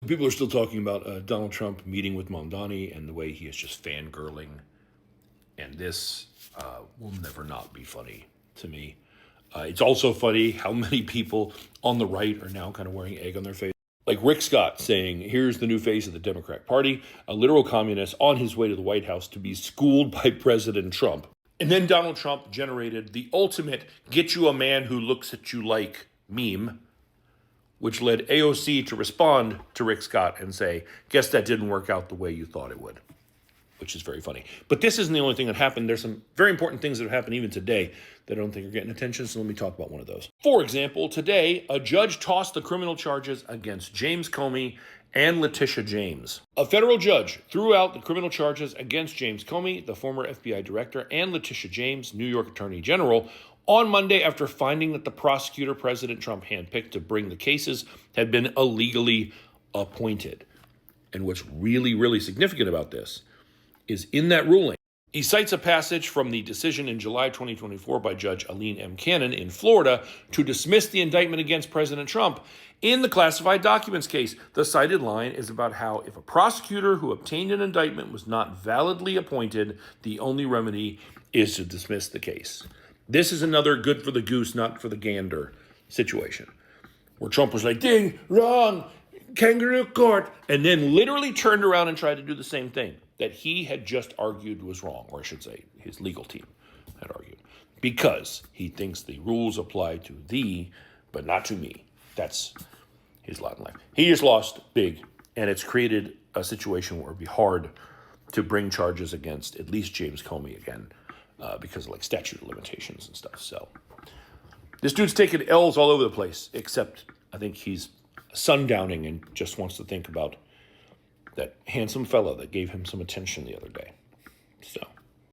People are still talking about Donald Trump meeting with Mondani and the way he is just fangirling. And this will never not be funny to me. It's also funny how many people on the right are now kind of wearing egg on their face. Like Rick Scott saying, here's the new face of the Democrat Party, a literal communist on his way to the White House to be schooled by President Trump. And then Donald Trump generated the ultimate get you a man who looks at you like meme, which led AOC to respond to Rick Scott and say, guess that didn't work out the way you thought it would, which is very funny. But this isn't the only thing that happened. There's some very important things that have happened even today that I don't think are getting attention, so let me talk about one of those. For example, today, a judge tossed the criminal charges against James Comey and Letitia James. A federal judge threw out the criminal charges against James Comey, the former FBI director, and Letitia James, New York Attorney General, on Monday after finding that the prosecutor President Trump handpicked to bring the cases had been illegally appointed. And what's really, really significant about this is in that ruling, he cites a passage from the decision in July 2024 by Judge Aline M. Cannon in Florida to dismiss the indictment against President Trump in the classified documents case. The cited line is about how if a prosecutor who obtained an indictment was not validly appointed, the only remedy is to dismiss the case. This is another good for the goose, not for the gander situation, where Trump was like, ding, wrong, kangaroo court, and then literally turned around and tried to do the same thing that he had just argued was wrong, or I should say his legal team had argued, because he thinks the rules apply to thee, but not to me. That's his lot in life. He just lost big, and it's created a situation where it'd be hard to bring charges against at least James Comey again because of like statute of limitations and stuff. So this dude's taking L's all over the place, except I think he's sundowning and just wants to think about that handsome fella that gave him some attention the other day. So